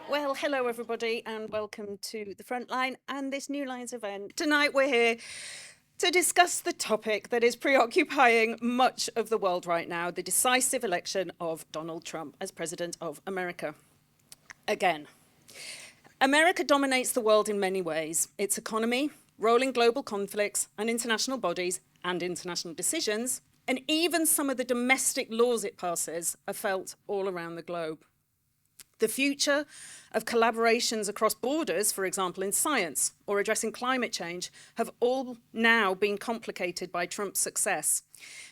Well, hello everybody and welcome to the Frontline and this New Lines event. Tonight we're here to discuss the topic that is preoccupying much of the world right now, the decisive election of Donald Trump as President of America. Again, America dominates the world in many ways. Its economy, rolling global conflicts and international bodies and international decisions, and even some of the domestic laws it passes are felt all around the globe. The future of collaborations across borders, for example, in science or addressing climate change, have all now been complicated by Trump's success,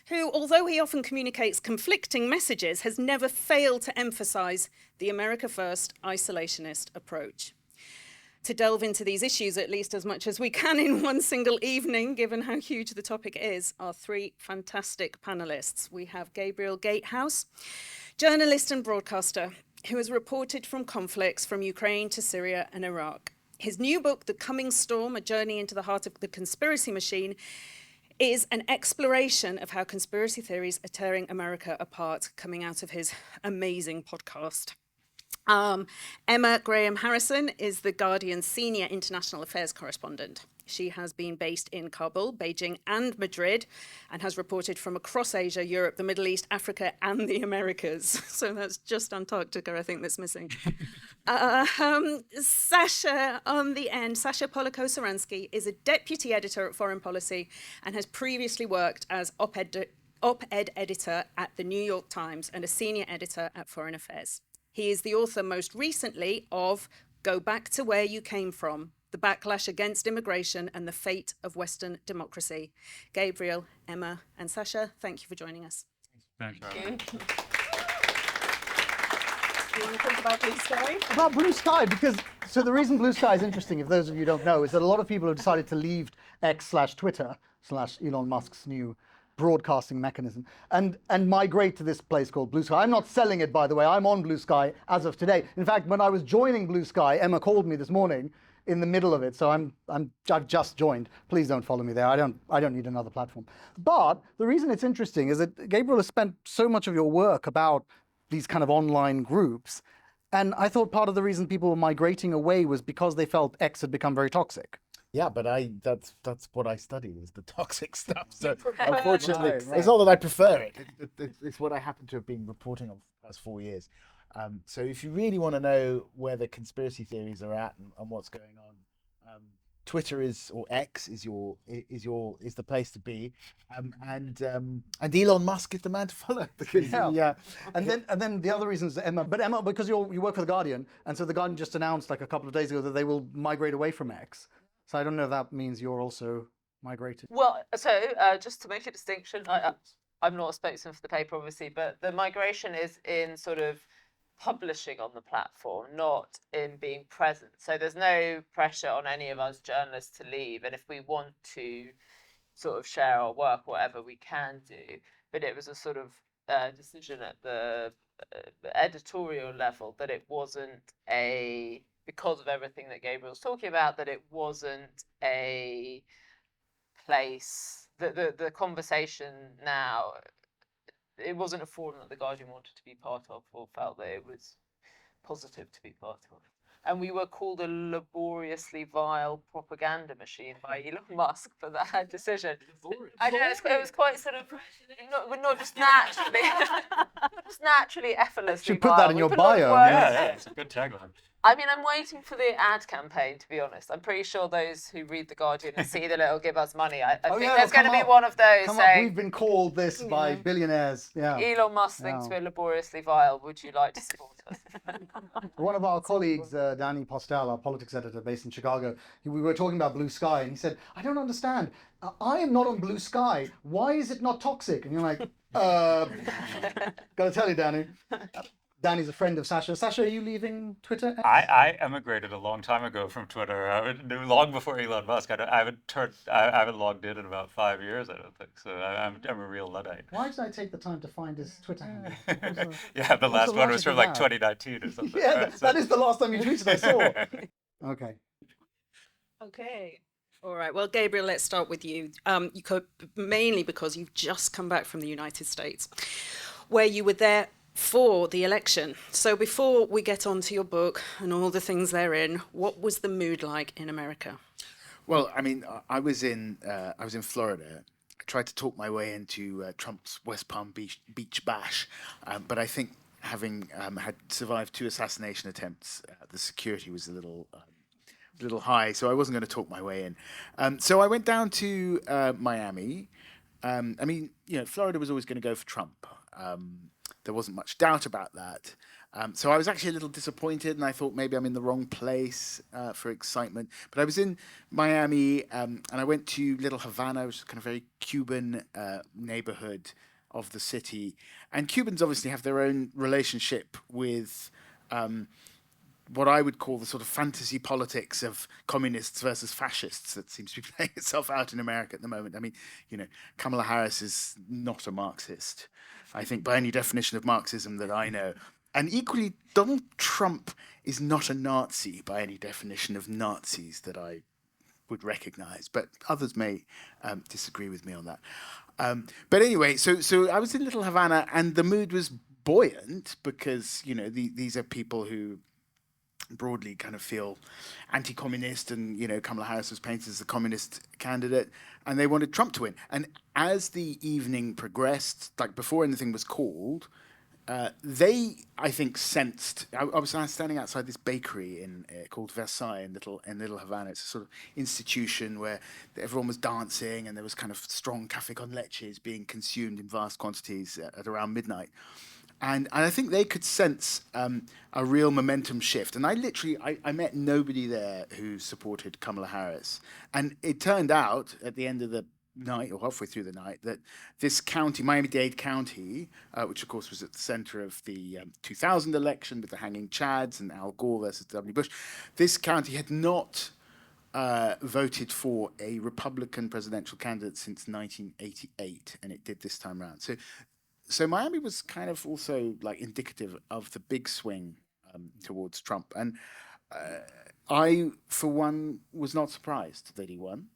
who, although he often communicates conflicting messages, has never failed to emphasize the America First isolationist approach. To delve into these issues at least as much as we can in one single evening, given how huge the topic is, are three fantastic panelists. We have Gabriel Gatehouse, journalist and broadcaster, who has reported from conflicts from Ukraine to Syria and Iraq. His new book, The Coming Storm, A Journey into the Heart of the Conspiracy Machine, is an exploration of how conspiracy theories are tearing America apart, coming out of his amazing podcast. Emma Graham Harrison is the Guardian's senior international affairs correspondent. She has been based in Kabul, Beijing and Madrid and has reported from across Asia, Europe, the Middle East, Africa and the Americas. So that's just Antarctica, I think, that's missing. Sasha on the end, Sasha Polakow-Suransky is a deputy editor at Foreign Policy and has previously worked as op-ed editor at the New York Times and a senior editor at Foreign Affairs. He is the author most recently of Go Back to Where You Came From, The Backlash Against Immigration and the Fate of Western Democracy. Gabriel, Emma and Sasha, thank you for joining us. Thank you. Do you want to talk about Blue Sky? About Blue Sky, because so the reason Blue Sky is interesting, if those of you don't know, is that a lot of people have decided to leave X/Twitter/Elon Musk's new broadcasting mechanism and migrate to this place called Blue Sky. I'm not selling it, by the way. I'm on Blue Sky as of today. In fact, when I was joining Blue Sky, Emma called me this morning in the middle of it, so I've just joined. Please don't follow me there. I don't need another platform. But the reason it's interesting is that Gabriel has spent so much of your work about these kind of online groups, and I thought part of the reason people were migrating away was because they felt X had become very toxic. Yeah, but that's what I study, is the toxic stuff. So unfortunately, Right. it's not that I prefer it. It's what I happen to have been reporting on for the past 4 years. So if you really want to know where the conspiracy theories are at and what's going on, Twitter or X is the place to be, and Elon Musk is the man to follow, because And then the other reason is Emma, because you work for the Guardian, and so the Guardian just announced like a couple of days ago that they will migrate away from X. So I don't know if that means you're also migrated. Well, so just to make a distinction, I'm not a spokesman for the paper, obviously, but the migration is in sort of publishing on the platform, not in being present. So there's no pressure on any of us journalists to leave. And if we want to sort of share our work, whatever, we can do. But it was a sort of decision at the editorial level that it wasn't because of everything that Gabriel's talking about, that it wasn't a place, the conversation now, it wasn't a forum that the Guardian wanted to be part of or felt that it was positive to be part of. And we were called a laboriously vile propaganda machine by Elon Musk for that decision. I know, it was quite sort of, not just naturally effortlessly Should put vile. that in We your put a lot of bio. work Yeah, into it. it's a good tagline. I mean, I'm waiting for the ad campaign, to be honest. I'm pretty sure those who read The Guardian and see that it'll give us money. I think there's going to be one of those saying, we've been called this by billionaires. Yeah. Elon Musk thinks we're laboriously vile. Would you like to support us? One of our colleagues, Danny Postel, our politics editor based in Chicago, we were talking about Blue Sky, and he said, I don't understand. I am not on Blue Sky. Why is it not toxic? And you're like, gotta tell you, Danny. Danny's a friend of Sasha. Sasha, are you leaving Twitter? I emigrated a long time ago from Twitter. I knew long before Elon Musk. I haven't logged in about 5 years. I don't think so. I'm a real Luddite. Why did I take the time to find his Twitter handle? Yeah, the last one was logic from of like that? 2019 or something. Yeah, right? that is the last time you tweeted I saw. Okay. Okay. All right. Well, Gabriel, let's start with you. You could mainly because you've just come back from the United States, where you were there for the election. So before we get on to your book and all the things therein, what was the mood like in America? Well, I mean, I was in Florida. I tried to talk my way into Trump's West Palm Beach bash, but I think having had survived 2 assassination attempts, the security was a little high, so I wasn't going to talk my way in. So I went down to Miami. I mean, Florida was always going to go for Trump. There wasn't much doubt about that. So I was actually a little disappointed, and I thought maybe I'm in the wrong place for excitement. But I was in Miami, and I went to Little Havana, which is kind of very Cuban neighborhood of the city. And Cubans obviously have their own relationship with what I would call the sort of fantasy politics of communists versus fascists that seems to be playing itself out in America at the moment. I mean, Kamala Harris is not a Marxist, I think, by any definition of Marxism that I know. And equally, Donald Trump is not a Nazi by any definition of Nazis that I would recognize, but others may disagree with me on that. But anyway, so I was in Little Havana, and the mood was buoyant because these are people who broadly kind of feel anti-communist, and Kamala Harris was painted as the communist candidate, and they wanted Trump to win. And as the evening progressed, like before anything was called, they, I think, sensed. I was standing outside this bakery called Versailles in Little Havana. It's a sort of institution where everyone was dancing, and there was kind of strong café con leches being consumed in vast quantities at around midnight. And I think they could sense a real momentum shift. And I met nobody there who supported Kamala Harris. And it turned out at the end of the night, or halfway through the night, that this county, Miami-Dade County, which of course was at the center of the 2000 election with the hanging Chads and Al Gore versus W. Bush, this county had not voted for a Republican presidential candidate since 1988, and it did this time around. So Miami was kind of also like indicative of the big swing towards Trump. And I, for one, was not surprised that he won.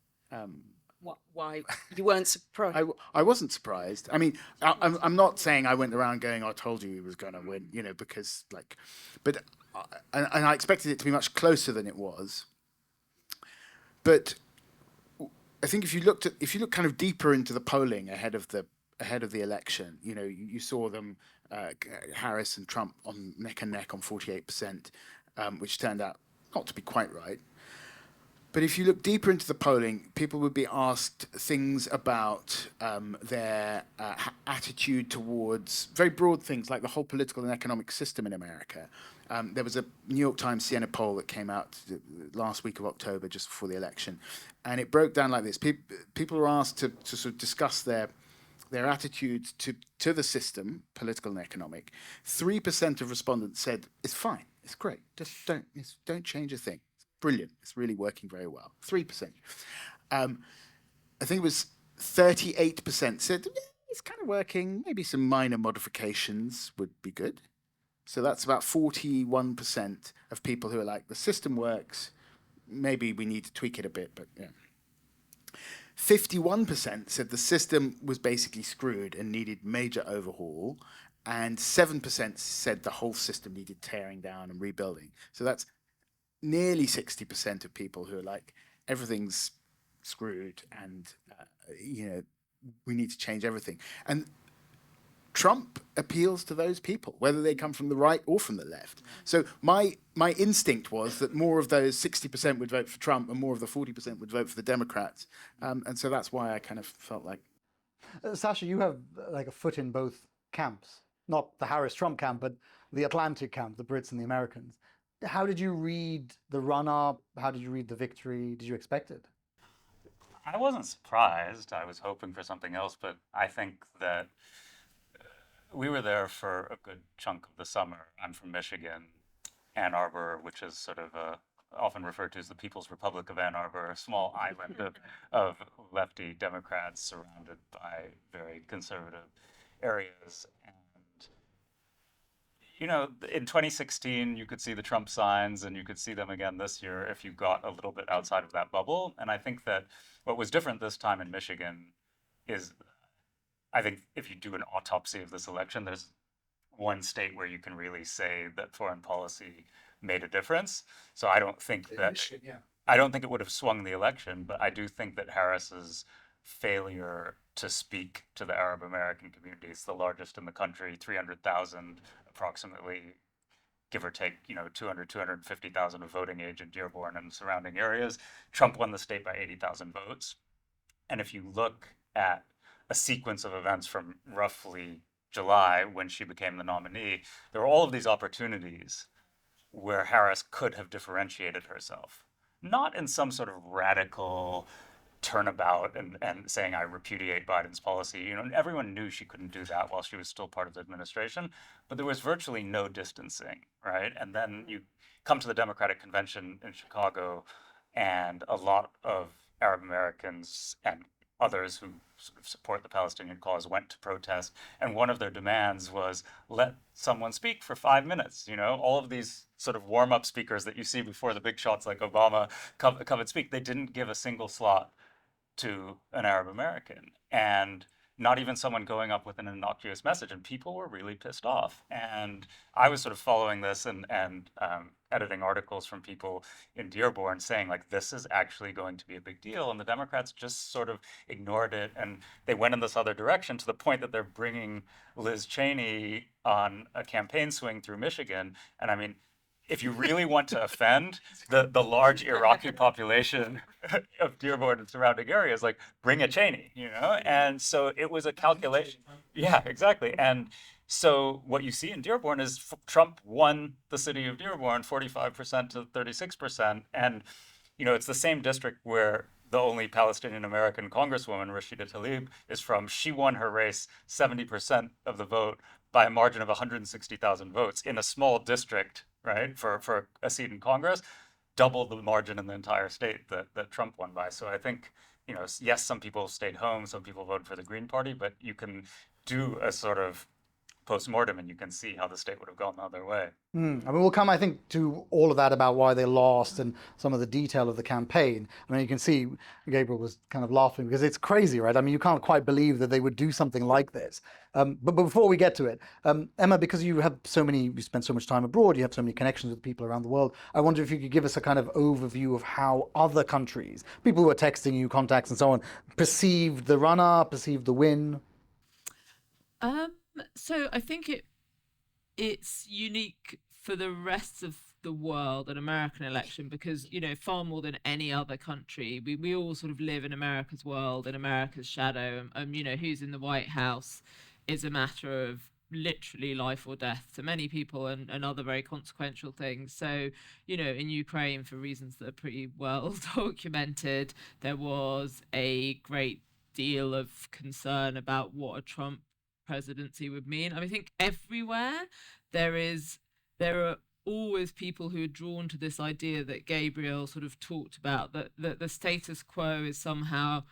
Why? You weren't surprised? I wasn't surprised. I mean, I'm not saying I went around going, I told you he was going to win, because but and I expected it to be much closer than it was. But I think if you look kind of deeper into the polling ahead of the election, you saw them, Harris and Trump on neck and neck on 48%, which turned out not to be quite right. But if you look deeper into the polling, people would be asked things about their attitude towards very broad things like the whole political and economic system in America. There was a New York Times Siena poll that came out last week of October, just before the election, and it broke down like this. People were asked to sort of discuss their attitudes to the system, political and economic. 3% of respondents said, it's fine, it's great, just don't change a thing. It's brilliant, it's really working very well. 3%. I think it was 38% said, it's kind of working, maybe some minor modifications would be good. So that's about 41% of people who are like, the system works, maybe we need to tweak it a bit, but yeah. 51% said the system was basically screwed and needed major overhaul, and 7% said the whole system needed tearing down and rebuilding. So that's nearly 60% of people who are like, everything's screwed and, we need to change everything. And Trump appeals to those people, whether they come from the right or from the left. So my instinct was that more of those 60% would vote for Trump and more of the 40% would vote for the Democrats. And so that's why I kind of felt like... Sasha, you have like a foot in both camps, not the Harris-Trump camp, but the Atlantic camp, the Brits and the Americans. How did you read the run-up? How did you read the victory? Did you expect it? I wasn't surprised. I was hoping for something else, but I think that we were there for a good chunk of the summer. I'm from Michigan, Ann Arbor, which is sort of often referred to as the People's Republic of Ann Arbor, a small island of lefty Democrats surrounded by very conservative areas. And, you know, in 2016, you could see the Trump signs and you could see them again this year if you got a little bit outside of that bubble. And I think that what was different this time in Michigan is, I think if you do an autopsy of this election, there's one state where you can really say that foreign policy made a difference. So I don't think that I don't think it would have swung the election, but I do think that Harris's failure to speak to the Arab American community, it's the largest in the country, 300,000 approximately, give or take, you know, 200, 250,000 of voting age in Dearborn and surrounding areas. Trump won the state by 80,000 votes. And if you look at a sequence of events from roughly July, when she became the nominee, there were all of these opportunities where Harris could have differentiated herself. Not in some sort of radical turnabout and saying, I repudiate Biden's policy. You know, everyone knew she couldn't do that while she was still part of the administration, but there was virtually no distancing, right? And then you come to the Democratic Convention in Chicago, and a lot of Arab Americans and others who sort of support the Palestinian cause went to protest, and one of their demands was let someone speak for 5 minutes. You know, all of these sort of warm-up speakers that you see before the big shots like Obama come and speak, they didn't give a single slot to an Arab American, and not even someone going up with an innocuous message, and people were really pissed off. And I was sort of following this and editing articles from people in Dearborn saying, like, this is actually going to be a big deal, and the Democrats just sort of ignored it, and they went in this other direction to the point that they're bringing Liz Cheney on a campaign swing through Michigan. And I mean, if you really want to offend the large Iraqi population of Dearborn and surrounding areas, like, bring a Cheney, you know? And so it was a calculation. Yeah, exactly. And so what you see in Dearborn is Trump won the city of Dearborn 45% to 36%. And, you know, it's the same district where the only Palestinian American congresswoman, Rashida Tlaib, is from. She won her race 70% of the vote by a margin of 160,000 votes in a small district, right, for a seat in Congress, double the margin in the entire state that Trump won by. So I think, you know, yes, some people stayed home, some people voted for the Green Party, but you can do a sort of post-mortem and you can see how the state would have gone the other way. I mean, we'll come, I think, to all of that about why they lost and some of the detail of the campaign. I mean, you can see Gabriel was kind of laughing because it's crazy, right? I mean, you can't quite believe that they would do something like this. But before we get to it, Emma, because you spend so much time abroad, you have so many connections with people around the world, I wonder if you could give us a kind of overview of how other countries, people who are texting you, contacts and so on, perceived the run-up, perceived the win. So I think it's unique for the rest of the world, an American election, because, you know, far more than any other country, we all sort of live in America's world, in America's shadow. You know, who's in the White House is a matter of literally life or death to many people, and other very consequential things. So, you know, in Ukraine, for reasons that are pretty well documented, there was a great deal of concern about what a Trump presidency would mean. I mean, I think everywhere there are always people who are drawn to this idea that Gabriel sort of talked about, that the status quo is somehow,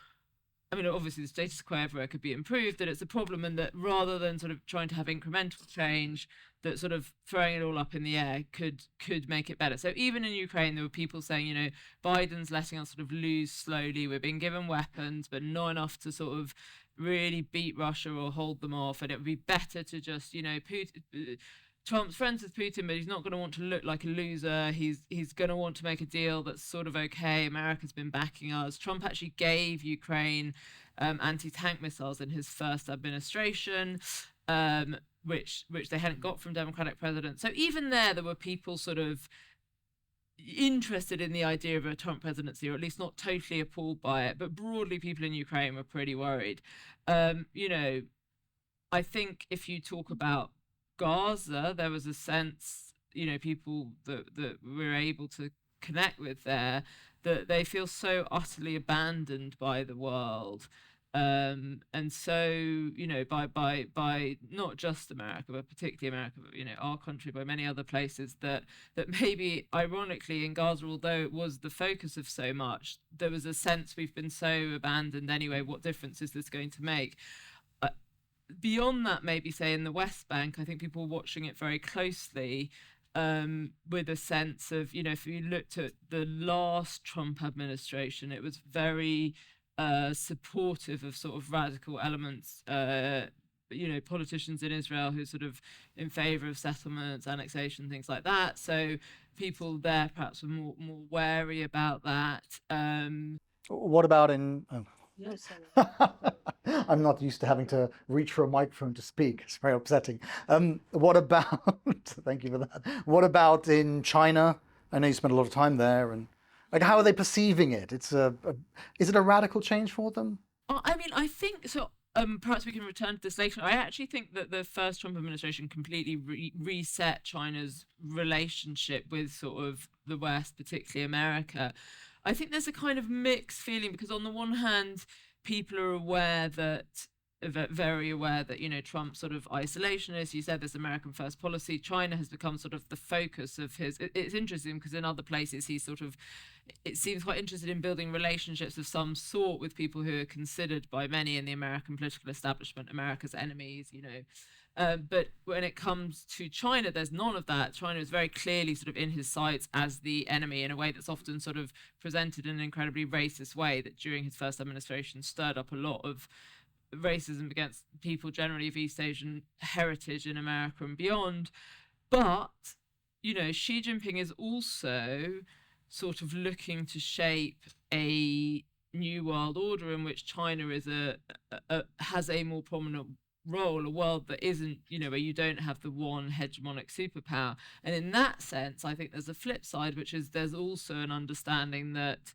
I mean, obviously the status quo everywhere could be improved, that it's a problem, and that rather than sort of trying to have incremental change, that sort of throwing it all up in the air could make it better. So even in Ukraine, there were people saying, you know, Biden's letting us sort of lose slowly. We're being given weapons, but not enough to sort of really beat Russia or hold them off. And it would be better to just, you know, Trump's friends with Putin, but he's not going to want to look like a loser. He's going to want to make a deal that's sort of okay. America's been backing us. Trump actually gave Ukraine anti-tank missiles in his first administration, which they hadn't got from Democratic presidents. So even there were people sort of interested in the idea of a Trump presidency, or at least not totally appalled by it. But broadly, people in Ukraine were pretty worried. You know, I think if you talk about Gaza, there was a sense, you know, people that we're able to connect with there, that they feel so utterly abandoned by the world. And so, you know, by not just America, but particularly America, but, you know, our country, by many other places, that maybe ironically in Gaza, although it was the focus of so much, there was a sense we've been so abandoned anyway, what difference is this going to make? beyond that, maybe say in the West Bank, I think people were watching it very closely, with a sense of, if you looked at the last Trump administration, it was very supportive of sort of radical elements, politicians in Israel who sort of in favor of settlements, annexation, things like that. So people there perhaps were more wary about that. What about in... Oh. No, sorry. I'm not used to having to reach for a microphone to speak. It's very upsetting. What about... Thank you for that. What about in China? I know you spent a lot of time there, and like, how are they perceiving it? Is it a radical change for them? I mean, I think so. Perhaps we can return to this later. I actually think that the first Trump administration completely reset China's relationship with sort of the West, particularly America. I think there's a kind of mixed feeling, because on the one hand, people are very aware that, Trump's sort of isolationist. You said this American first policy. China has become sort of the focus of his. It's interesting because in other places he's sort of, it seems quite interested in building relationships of some sort with people who are considered by many in the American political establishment America's enemies, but when it comes to China, there's none of that. China is very clearly sort of in his sights as the enemy in a way that's often sort of presented in an incredibly racist way that during his first administration stirred up a lot of racism against people generally of East Asian heritage in America and beyond. But, Xi Jinping is also sort of looking to shape a new world order in which China is has a more prominent role, a world that isn't, where you don't have the one hegemonic superpower. And in that sense, I think there's a flip side, which is there's also an understanding that,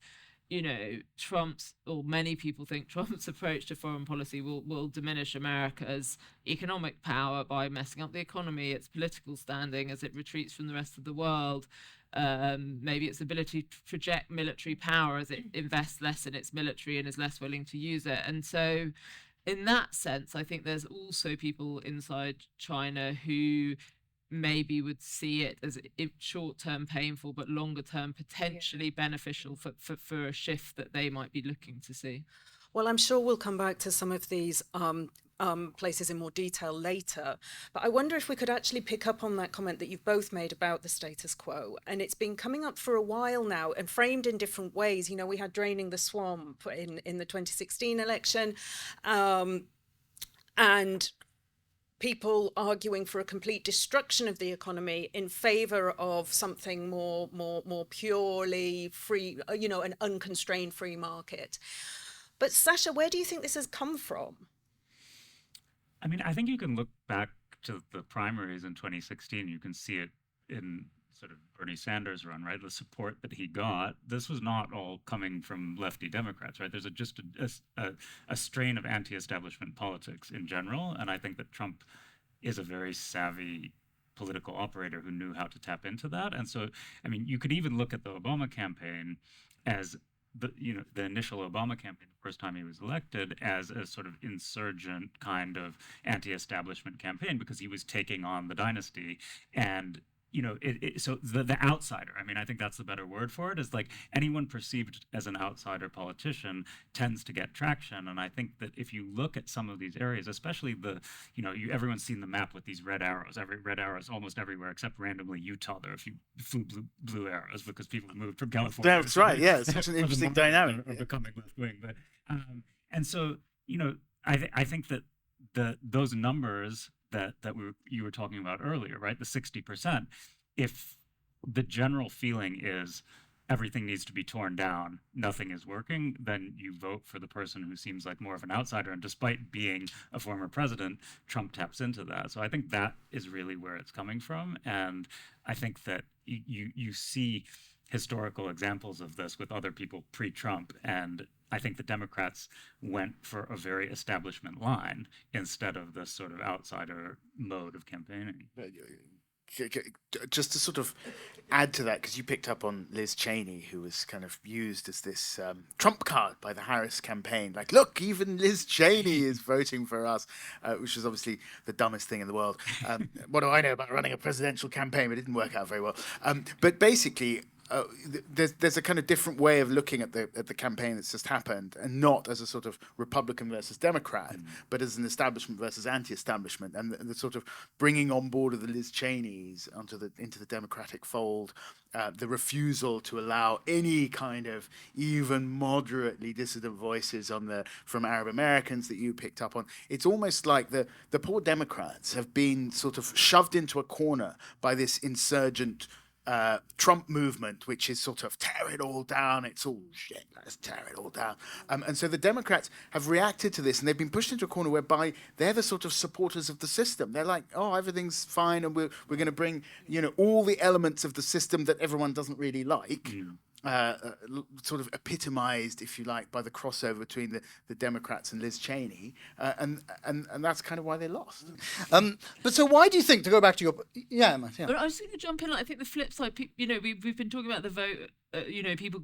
Trump's, or many people think Trump's approach to foreign policy will diminish America's economic power by messing up the economy, its political standing as it retreats from the rest of the world, maybe its ability to project military power as it invests less in its military and is less willing to use it. And so in that sense, I think there's also people inside China who maybe would see it as short-term painful, but longer-term potentially beneficial for a shift that they might be looking to see. Well, I'm sure we'll come back to some of these places in more detail later, but I wonder if we could actually pick up on that comment that you've both made about the status quo. And it's been coming up for a while now and framed in different ways. We had draining the swamp in the 2016 election, and people arguing for a complete destruction of the economy in favor of something more purely free, an unconstrained free market. But Sasha, where do you think this has come from? I mean, I think you can look back to the primaries in 2016. You can see it in sort of Bernie Sanders' run, right? The support that he got. This was not all coming from lefty Democrats, right? There's just a strain of anti-establishment politics in general, and I think that Trump is a very savvy political operator who knew how to tap into that. And so, I mean, you could even look at the Obama campaign as the initial Obama campaign, the first time he was elected, as a sort of insurgent kind of anti-establishment campaign, because he was taking on the dynasty. And so the outsider, I mean, I think that's the better word for it, is like anyone perceived as an outsider politician tends to get traction. And I think that if you look at some of these areas, especially everyone's seen the map with these red arrows, red arrows almost everywhere except randomly Utah. There are a few blue arrows because people moved from California. That's right. Yeah, it's such an interesting dynamic of becoming left wing. But and so I think that those numbers that you were talking about earlier, right? The 60%. If the general feeling is everything needs to be torn down, nothing is working, then you vote for the person who seems like more of an outsider. And despite being a former president, Trump taps into that. So I think that is really where it's coming from. And I think that you see historical examples of this with other people pre-Trump, and I think the Democrats went for a very establishment line instead of this sort of outsider mode of campaigning. Just to sort of add to that, because you picked up on Liz Cheney, who was kind of used as this trump card by the Harris campaign. Like, look, even Liz Cheney is voting for us, which is obviously the dumbest thing in the world. What do I know about running a presidential campaign? But it didn't work out very well. But basically, there's a kind of different way of looking at the campaign that's just happened, and not as a sort of Republican versus Democrat, but as an establishment versus anti-establishment, and the sort of bringing on board of the Liz Cheneys into the Democratic fold, the refusal to allow any kind of even moderately dissident voices from Arab Americans that you picked up on. It's almost like the poor Democrats have been sort of shoved into a corner by this insurgent Trump movement, which is sort of tear it all down. It's all shit. Let's tear it all down. And so the Democrats have reacted to this, and they've been pushed into a corner whereby they're the sort of supporters of the system. They're like, oh, everything's fine, and we're going to bring all the elements of the system that everyone doesn't really like. Sort of epitomized, if you like, by the crossover between the Democrats and Liz Cheney, and that's kind of why they lost. But so why do you think, to go back to your... Yeah, Emma, yeah. But I was going to jump in. I think the flip side, we've been talking about the vote, people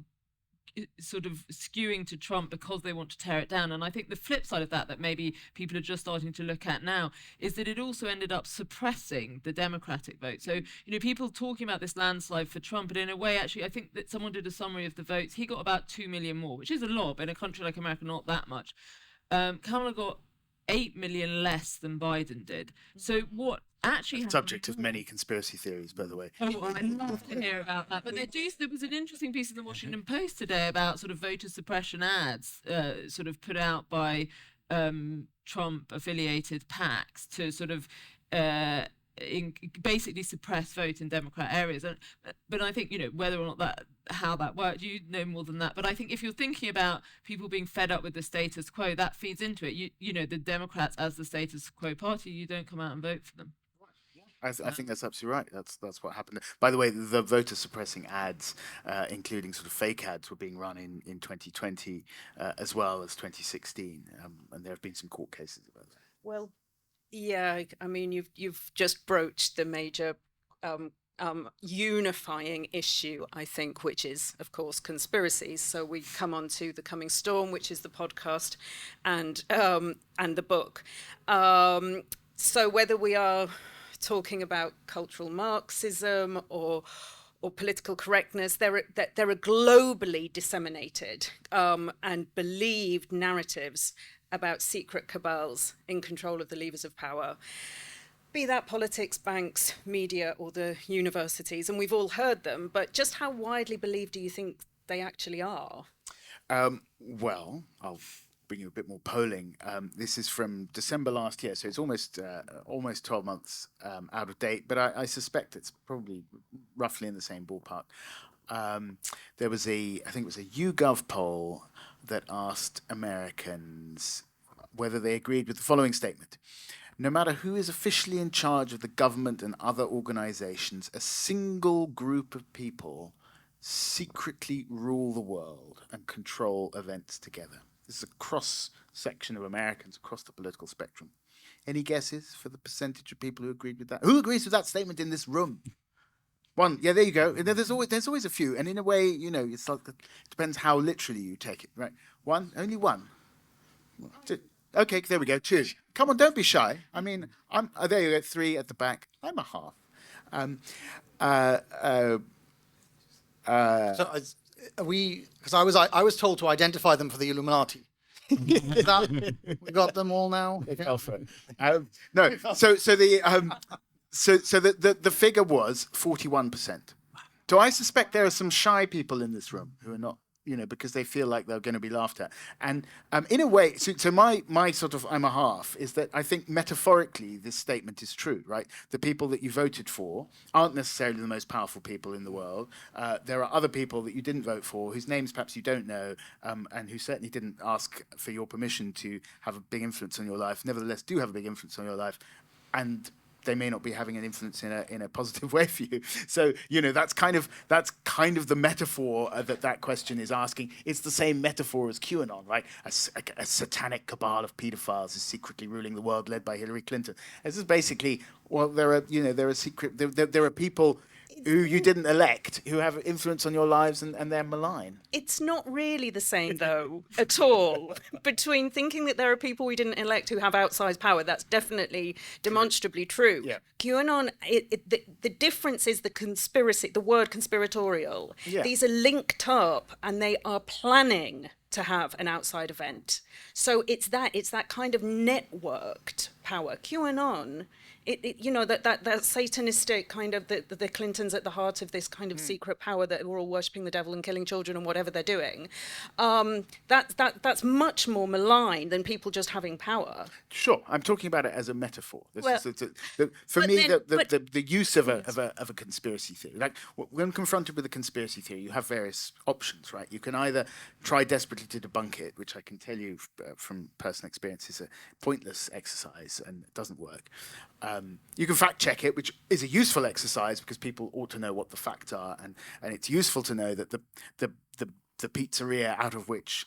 sort of skewing to Trump because they want to tear it down. And I think the flip side of that maybe people are just starting to look at now is that it also ended up suppressing the Democratic vote. So, people talking about this landslide for Trump, but in a way, actually, I think that someone did a summary of the votes. He got about 2 million more, which is a lot, but in a country like America, not that much. Kamala got 8 million less than Biden did. So what actually subject of many conspiracy theories, by the way. Oh, I'd love to hear about that. But there was an interesting piece in the Washington Post today about sort of voter suppression ads, sort of put out by Trump-affiliated PACs to sort of basically suppress vote in Democrat areas. But I think, whether or not how that worked, you know more than that. But I think if you're thinking about people being fed up with the status quo, that feeds into it. The Democrats as the status quo party, you don't come out and vote for them. I think that's absolutely right. That's what happened. By the way, the voter suppressing ads, including sort of fake ads, were being run in 2020 as well as 2016, and there have been some court cases about that. Well, yeah, I mean, you've just broached the major unifying issue, I think, which is, of course, conspiracies. So we come on to The Coming Storm, which is the podcast, and the book. So whether we are talking about cultural Marxism or political correctness, there are globally disseminated and believed narratives about secret cabals in control of the levers of power, be that politics, banks, media, or the universities. And we've all heard them, but just how widely believed do you think they actually are? Well, I'll bring you a bit more polling. This is from December last year, so it's almost 12 months out of date, but I suspect it's probably roughly in the same ballpark. There was I think it was a YouGov poll that asked Americans whether they agreed with the following statement. No matter who is officially in charge of the government and other organizations, a single group of people secretly rule the world and control events together. This is a cross-section of Americans across the political spectrum. Any guesses for the percentage of people who agreed with that? Who agrees with that statement in this room? One. Yeah, there you go. There's always a few. And in a way, it's like it depends how literally you take it, right? One? Only one? Two. Okay, there we go. Two. Come on, don't be shy. I mean, there you go. Three at the back. I'm a half. Because I was told to identify them for the Illuminati. Is that, we got them all now? They fell for it. No. So the figure was 41%. So I suspect there are some shy people in this room who are not, because they feel like they're going to be laughed at. And in a way, so my sort of I'm a half is that I think metaphorically this statement is true, right? The people that you voted for aren't necessarily the most powerful people in the world. There are other people that you didn't vote for, whose names perhaps you don't know, and who certainly didn't ask for your permission to have a big influence on your life, nevertheless do have a big influence on your life. And they may not be having an influence in a positive way for you. So, that's kind of the metaphor that question is asking. It's the same metaphor as QAnon, right? A satanic cabal of pedophiles is secretly ruling the world, led by Hillary Clinton. This is basically, well, there are secret, there are people who you didn't elect, who have influence on your lives and they're malign. It's not really the same, though, at all, between thinking that there are people we didn't elect who have outsized power. That's definitely demonstrably true. Yeah. QAnon, the difference is the conspiracy, the word conspiratorial. Yeah. These are linked up and they are planning to have an outside event. So it's that kind of networked power. QAnon, that satanistic kind of the Clintons at the heart of this kind of secret power that we're all worshipping the devil and killing children and whatever they're doing. That's much more malign than people just having power. Sure, I'm talking about it as a metaphor. Well, For but me, then- the use of a conspiracy theory, like when confronted with a conspiracy theory, you have various options, right? You can either try desperately to debunk it, which I can tell you from personal experience is a pointless exercise and it doesn't work. You can fact check it, which is a useful exercise because people ought to know what the facts are, and it's useful to know that the pizzeria out of which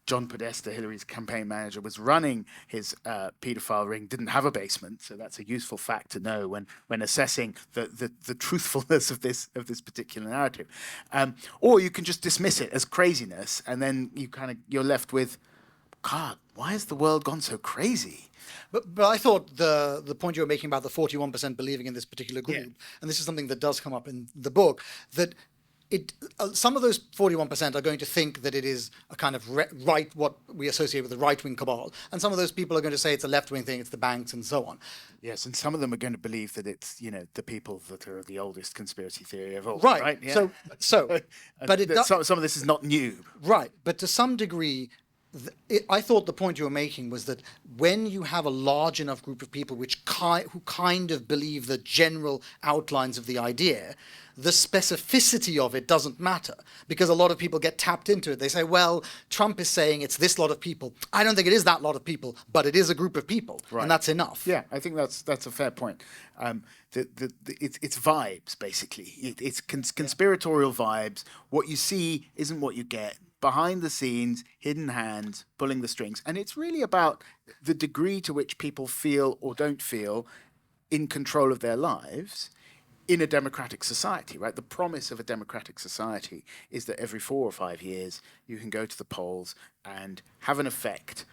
John Podesta, Hillary's campaign manager, was running his paedophile ring didn't have a basement. So that's a useful fact to know when assessing the truthfulness of this particular narrative. Or you can just dismiss it as craziness, and then you're left with, God, why has the world gone so crazy? But I thought the point you were making about the 41% believing in this particular group, Yeah. and this is something that does come up in the book, that some of those 41% are going to think that it is a kind of right, what we associate with the right-wing cabal, and some of those people are going to say it's a left-wing thing, it's the banks and so on. Yes, and some of them are going to believe that it's the people that are the oldest conspiracy theory of all. Right. Right. Yeah. So, but it does. Some of this is not new. Right, but to some degree, I thought the point you were making was that when you have a large enough group of people who kind of believe the general outlines of the idea, the specificity of it doesn't matter because a lot of people get tapped into it. They say, well, Trump is saying it's this lot of people. I don't think it is that lot of people, but it is a group of people, and that's enough. Yeah, I think that's a fair point. It's vibes, basically. It's conspiratorial vibes. What you see isn't what you get. Behind the scenes, hidden hands, pulling the strings. And it's really about the degree to which people feel or don't feel in control of their lives in a democratic society, right? The promise of a democratic society is that every 4 or 5 years you can go to the polls and have an effect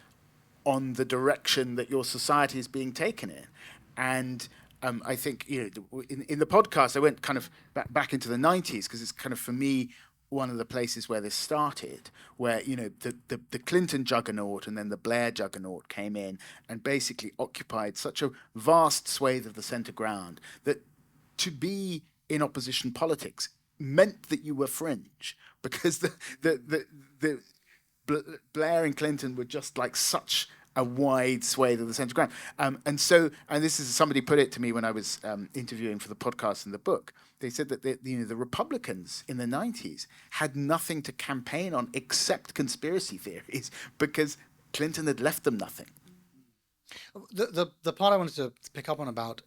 on the direction that your society is being taken in. And I think in the podcast I went kind of back into the 90s because it's kind of, for me, one of the places where this started, where the Clinton juggernaut and then the Blair juggernaut came in and basically occupied such a vast swathe of the centre ground that to be in opposition politics meant that you were fringe, because the Blair and Clinton were just like such a wide swathe of the centre ground. And this is, somebody put it to me when I was interviewing for the podcast and the book. They said that the Republicans in the 90s had nothing to campaign on except conspiracy theories because Clinton had left them nothing. The part I wanted to pick up on about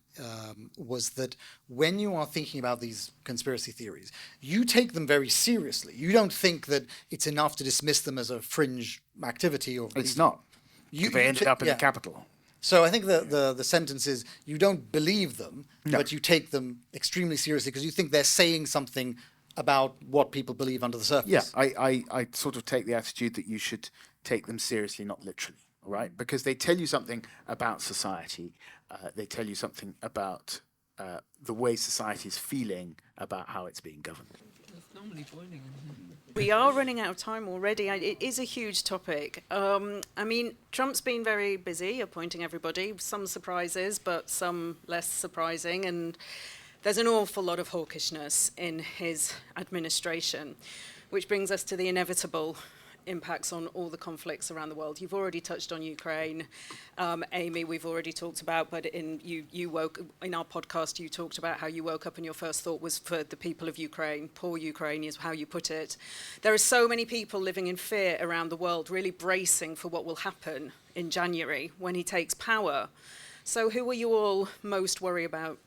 was that when you are thinking about these conspiracy theories, you take them very seriously. You don't think that it's enough to dismiss them as a fringe activity. It's not. They ended up in the Capitol. So I think the sentence is, you don't believe them, but you take them extremely seriously because you think they're saying something about what people believe under the surface. Yeah, I sort of take the attitude that you should take them seriously, not literally, right? Because they tell you something about society. They tell you something about the way society is feeling about how it's being governed. It's normally boiling. We are running out of time already. It is a huge topic. I mean, Trump's been very busy appointing everybody, some surprises, but some less surprising. And there's an awful lot of hawkishness in his administration, which brings us to the inevitable impacts on all the conflicts around the world. You've already touched on Ukraine, Amy. We've already talked about, but in our podcast, you talked about how you woke up and your first thought was for the people of Ukraine. Poor Ukraine is how you put it. There are so many people living in fear around the world, really bracing for what will happen in January when he takes power. So, who are you all most worried about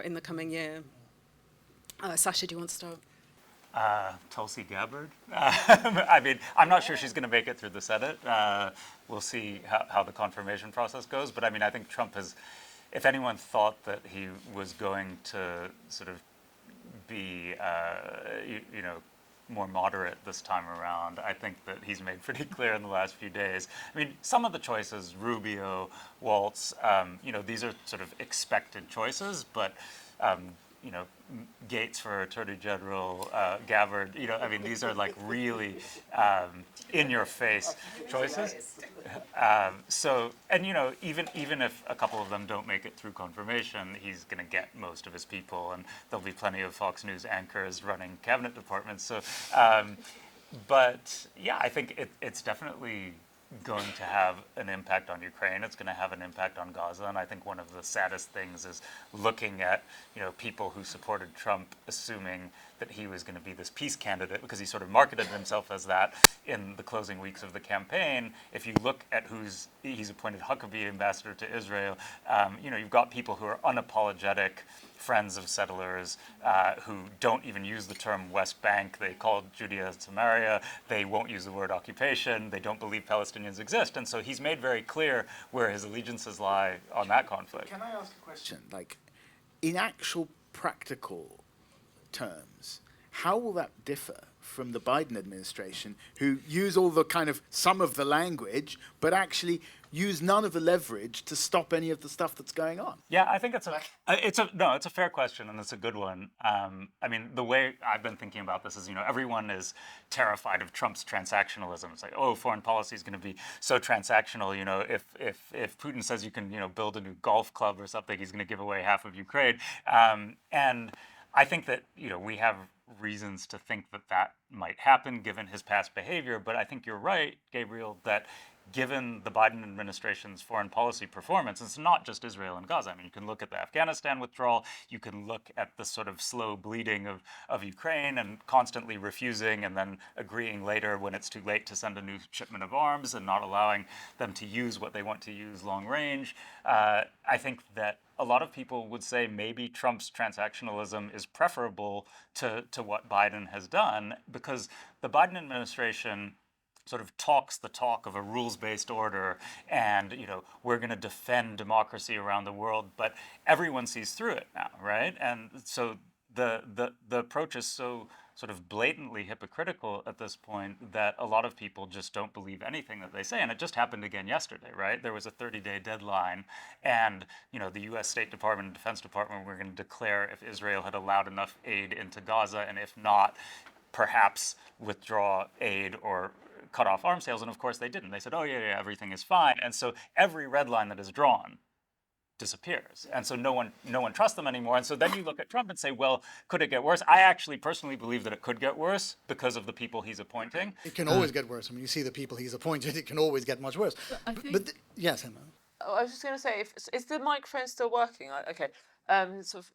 in the coming year? Sasha, do you want to start? Tulsi Gabbard. I mean, I'm not sure she's going to make it through the Senate. We'll see how the confirmation process goes. But I mean, I think Trump has, if anyone thought that he was going to sort of be, more moderate this time around. I think that he's made pretty clear in the last few days. I mean, some of the choices, Rubio, Waltz, these are sort of expected choices, but Gates for Attorney General, Gabbard, these are like really in-your-face choices. Even if a couple of them don't make it through confirmation, he's going to get most of his people, and there'll be plenty of Fox News anchors running cabinet departments. So, but yeah, I think it's definitely going to have an impact on Ukraine. It's going to have an impact on Gaza, and I think one of the saddest things is looking at people who supported Trump, assuming that he was going to be this peace candidate because he sort of marketed himself as that in the closing weeks of the campaign. If you look at he's appointed Huckabee ambassador to Israel, you've got people who are unapologetic friends of settlers who don't even use the term West Bank. They call Judea and Samaria. They won't use the word occupation. They don't believe Palestinians exist. And so he's made very clear where his allegiances lie on that conflict. Can I ask a question? Like, in actual practical terms, how will that differ from the Biden administration, who use all the some of the language, but actually use none of the leverage to stop any of the stuff that's going on? Yeah, I think it's a fair question, and it's a good one. The way I've been thinking about this is, everyone is terrified of Trump's transactionalism. It's like, oh, foreign policy is going to be so transactional. If Putin says you can, build a new golf club or something, he's going to give away half of Ukraine. And I think that, we have reasons to think that might happen given his past behavior. But I think you're right, Gabriel, that given the Biden administration's foreign policy performance, it's not just Israel and Gaza. You can look at the Afghanistan withdrawal. You can look at the sort of slow bleeding of Ukraine and constantly refusing and then agreeing later when it's too late to send a new shipment of arms and not allowing them to use what they want to use long range. I think that a lot of people would say maybe Trump's transactionalism is preferable to what Biden has done, because the Biden administration sort of talks the talk of a rules-based order and, we're going to defend democracy around the world, but everyone sees through it now, right? And so the approach is so sort of blatantly hypocritical at this point that a lot of people just don't believe anything that they say. And it just happened again yesterday, right? There was a 30-day deadline, and the U.S. State Department and Defense Department were going to declare if Israel had allowed enough aid into Gaza, and if not, perhaps withdraw aid or cut off arms sales. And of course they didn't. They said, oh yeah, everything is fine. And so every red line that is drawn disappears. And so no one trusts them anymore. And so then you look at Trump and say, well, could it get worse? I actually personally believe that it could get worse because of the people he's appointing. It can always get worse. You see the people he's appointed, it can always get much worse. Yes, Emma. Oh, I was just going to say, is the microphone still working? Okay. Sort of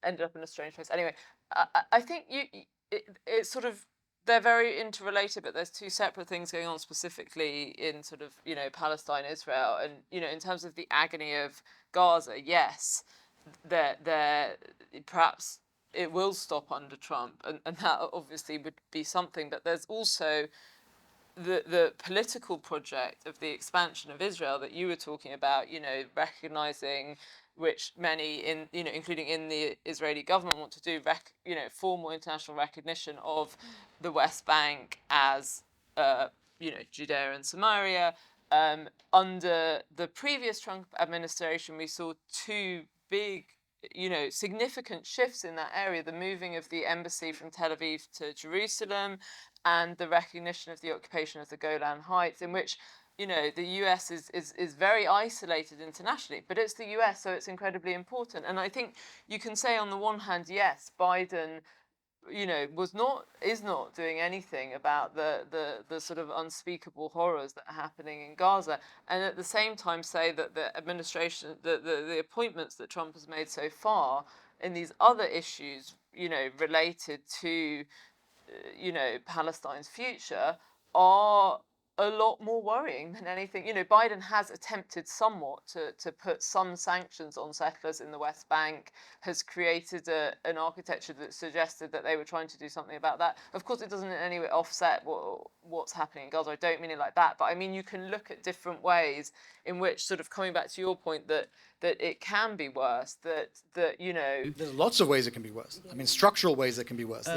ended up in a strange place. Anyway, I think it's sort of, they're very interrelated, but there's two separate things going on specifically in sort of, Palestine, Israel. And, in terms of the agony of Gaza, yes, there perhaps it will stop under Trump. And that obviously would be something. But there's also the political project of the expansion of Israel that you were talking about, recognizing, which many including in the Israeli government want to do, formal international recognition of the West Bank as, Judea and Samaria. Under the previous Trump administration, we saw two big, significant shifts in that area: the moving of the embassy from Tel Aviv to Jerusalem, and the recognition of the occupation of the Golan Heights, in which the US is very isolated internationally, but it's the US, so it's incredibly important. And I think you can say on the one hand, yes, Biden, is not doing anything about the sort of unspeakable horrors that are happening in Gaza, and at the same time say that the administration, the appointments that Trump has made so far in these other issues, related to, Palestine's future, are a lot more worrying than anything. Biden has attempted somewhat to put some sanctions on settlers in the West Bank, has created an architecture that suggested that they were trying to do something about that. Of course, it doesn't in any way offset what's happening in Gaza. I don't mean it like that, but I mean you can look at different ways in which, sort of coming back to your point, that it can be worse, that There's lots of ways it can be worse. I mean, structural ways it can be worse.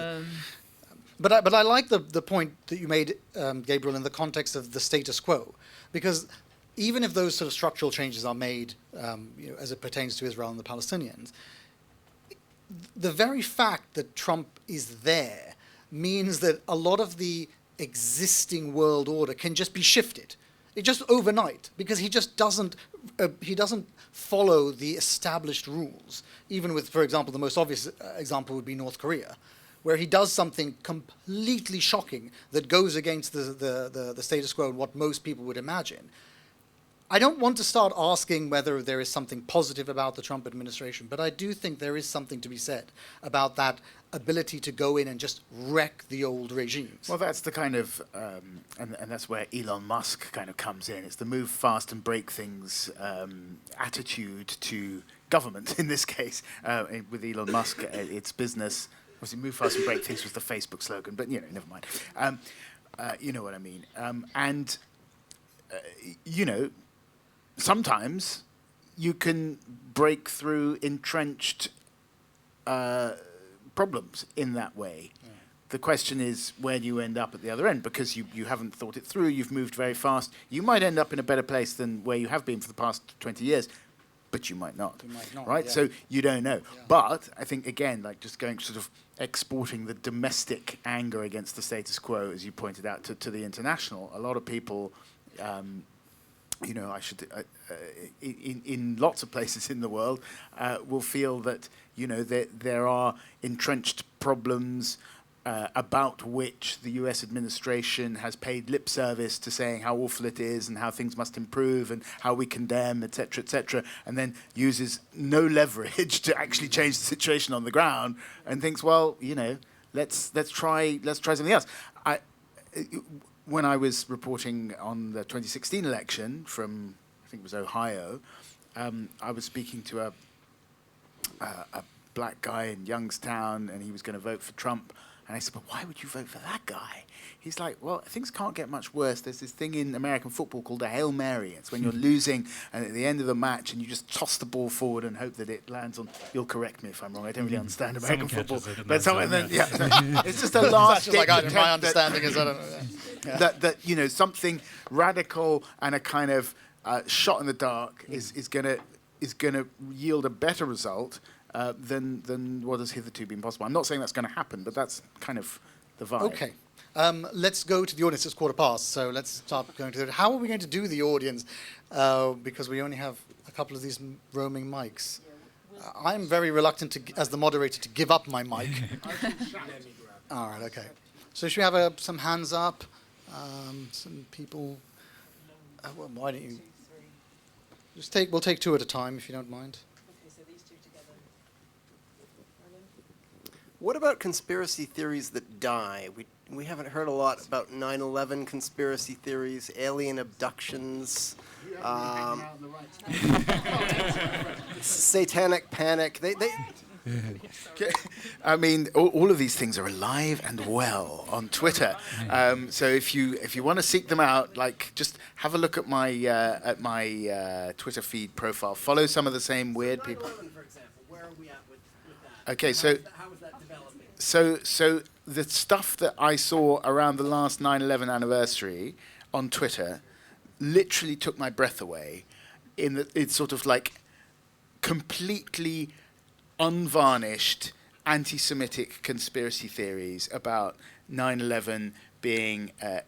But I like the point that you made, Gabriel, in the context of the status quo, because even if those sort of structural changes are made, as it pertains to Israel and the Palestinians, the very fact that Trump is there means that a lot of the existing world order can just be shifted. It just overnight, because he just doesn't follow the established rules. Even with, for example, the most obvious example would be North Korea, where he does something completely shocking that goes against the status quo and what most people would imagine. I don't want to start asking whether there is something positive about the Trump administration, but I do think there is something to be said about that ability to go in and just wreck the old regimes. Well, that's the kind of, and that's where Elon Musk kind of comes in. It's the move fast and break things attitude to government, in this case. With Elon Musk, it's business. Obviously, move fast and break things was the Facebook slogan, but, never mind. You know what I mean. Sometimes you can break through entrenched problems in that way. Yeah. The question is, where do you end up at the other end? Because you haven't thought it through, you've moved very fast. You might end up in a better place than where you have been for the past 20 years, but you might not. Right? Yeah. So you don't know. Yeah. But I think, again, like just going sort of exporting the domestic anger against the status quo, as you pointed out, to the international, a lot of people... in lots of places in the world, will feel that, there are entrenched problems about which the US administration has paid lip service to saying how awful it is and how things must improve and how we condemn, et cetera, and then uses no leverage to actually change the situation on the ground and thinks, well, let's try something else. When I was reporting on the 2016 election from, I think it was Ohio, I was speaking to a black guy in Youngstown, and he was going to vote for Trump. And I said, but why would you vote for that guy? He's like, well, things can't get much worse. There's this thing in American football called a Hail Mary. It's when you're losing, and at the end of the match, and you just toss the ball forward and hope that it lands on... You'll correct me if I'm wrong. I don't really understand American football. But it's just a last... Like my understanding is, I don't know. Yeah. That something radical and a kind of shot in the dark is gonna yield a better result than what has hitherto been possible. I'm not saying that's going to happen, but that's kind of the vibe. Okay. Let's go to the audience. It's 15:15, so let's start going to it. How are we going to do the audience? Because we only have a couple of these roaming mics. I'm very reluctant, as the moderator, to give up my mic. All right, okay. So should we have some hands up? Some people... well, why don't you... We'll take two at a time, if you don't mind. Okay, so these two together. What about conspiracy theories that die? We haven't heard a lot about 9/11 conspiracy theories, alien abductions, satanic panic. They I mean, all of these things are alive and well on Twitter. So if you want to seek them out, like just have a look at my Twitter feed profile. Follow some of the same weird people. 9/11, for example, where are we at with that? Okay, so how is that developing? So the stuff that I saw around the last 9/11 anniversary on Twitter literally took my breath away. In that it's sort of like completely unvarnished anti-Semitic conspiracy theories about 9/11 being a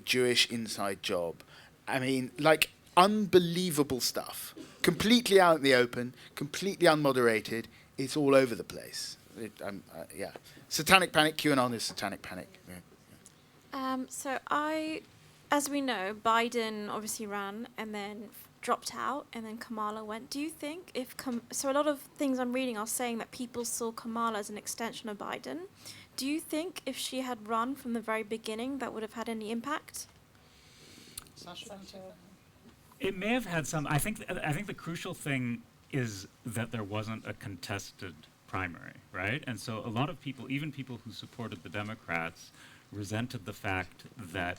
Jewish inside job. I mean, like unbelievable stuff. Completely out in the open, completely unmoderated. It's all over the place. Yeah. Satanic panic, QAnon is satanic panic. Yeah. As we know, Biden obviously ran and then dropped out, and then Kamala went. Do you think so a lot of things I'm reading are saying that people saw Kamala as an extension of Biden. Do you think if she had run from the very beginning, that would have had any impact? It may have had some. I think the crucial thing is that there wasn't a contested primary, right? And so a lot of people, even people who supported the Democrats, resented the fact that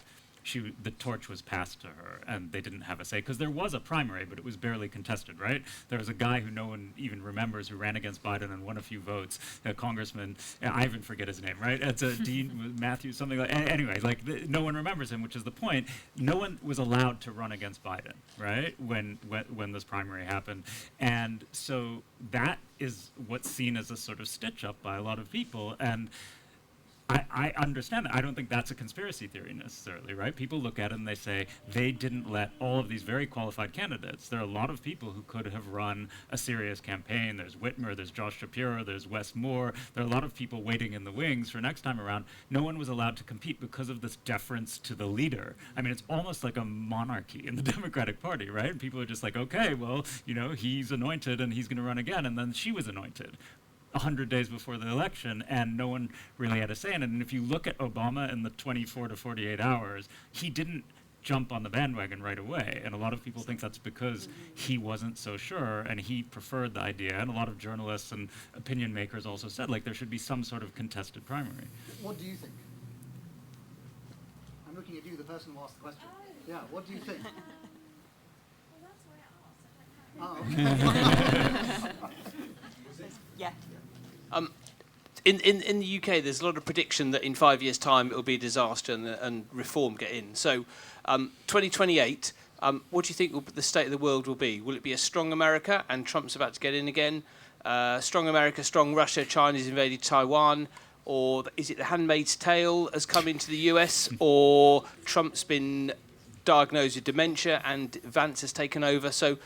the torch was passed to her and they didn't have a say, because there was a primary, but it was barely contested, right? There was a guy who no one even remembers who ran against Biden and won a few votes, a congressman, I even forget his name, right? It's a Dean Matthews, something like, anyway, like no one remembers him, which is the point. No one was allowed to run against Biden, right? When this primary happened. And so that is what's seen as a sort of stitch up by a lot of people. And I understand that. I don't think that's a conspiracy theory necessarily, right? People look at it and they say they didn't let all of these very qualified candidates. There are a lot of people who could have run a serious campaign. There's Whitmer, there's Josh Shapiro, there's Wes Moore. There are a lot of people waiting in the wings for next time around. No one was allowed to compete because of this deference to the leader. I mean, it's almost like a monarchy in the Democratic Party, right? And people are just like, okay, well, he's anointed and he's going to run again. And then she was anointed 100 days before the election, and no one really had a say in it. And if you look at Obama in the 24 to 48 hours, he didn't jump on the bandwagon right away. And a lot of people think that's because he wasn't so sure, and he preferred the idea. And a lot of journalists and opinion makers also said, like, there should be some sort of contested primary. What do you think? I'm looking at you, the person who asked the question. Yeah, what do you think? Well, that's why I asked. Oh, okay. Yeah. In the UK, there's a lot of prediction that in 5 years' time it will be a disaster and reform get in. So 2028, what do you think the state of the world will be? Will it be a strong America and Trump's about to get in again? Strong America, strong Russia, China's invaded Taiwan? Or is it the Handmaid's Tale has come into the US? Or Trump's been diagnosed with dementia and Vance has taken over? So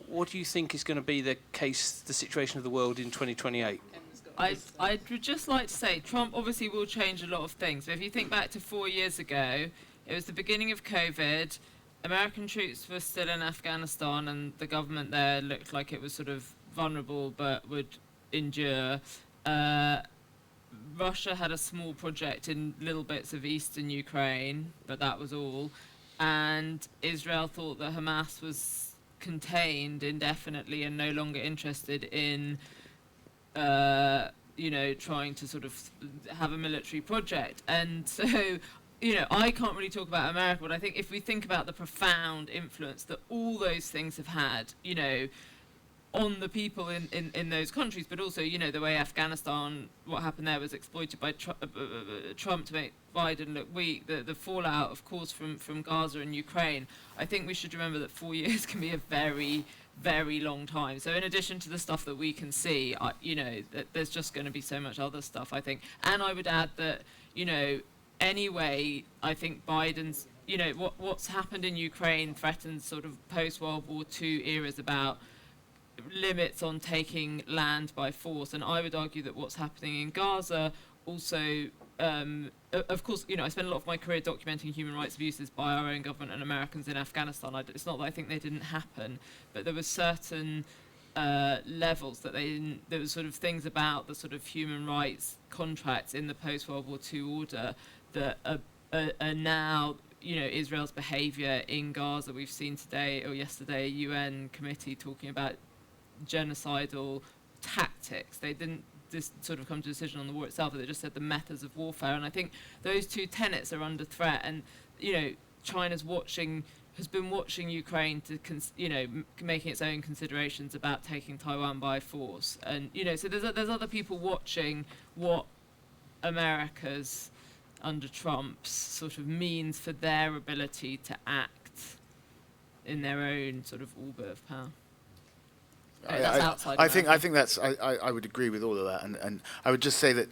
what do you think is going to be the situation of the world in 2028? I'd just like to say Trump obviously will change a lot of things. But if you think back to 4 years ago, it was the beginning of COVID. American troops were still in Afghanistan and the government there looked like it was sort of vulnerable but would endure. Russia had a small project in little bits of eastern Ukraine, but that was all. And Israel thought that Hamas was contained indefinitely and no longer interested in trying to sort of have a military project. And so, I can't really talk about America, but I think if we think about the profound influence that all those things have had, on the people in those countries, but also, the way Afghanistan, what happened there was exploited by Trump to make Biden look weak, the fallout, of course, from Gaza and Ukraine. I think we should remember that 4 years can be a very, very long time. So in addition to the stuff that we can see, that there's just going to be so much other stuff, I think. And I would add that, anyway, I think Biden's, what's happened in Ukraine threatens sort of post-World War II eras about limits on taking land by force. And I would argue that what's happening in Gaza also, of course, I spent a lot of my career documenting human rights abuses by our own government and Americans in Afghanistan. It's not that I think they didn't happen, but there were certain levels that there was sort of things about the sort of human rights contracts in the post-World War II order that are now, Israel's behaviour in Gaza. We've seen today or yesterday a UN committee talking about genocidal tactics. They didn't just sort of come to a decision on the war itself, but they just said the methods of warfare. And I think those two tenets are under threat. And China's has been watching Ukraine to making its own considerations about taking Taiwan by force. And so there's other people watching what America's under Trump's sort of means for their ability to act in their own sort of orbit of power. I think that's I would agree with all of that, and I would just say that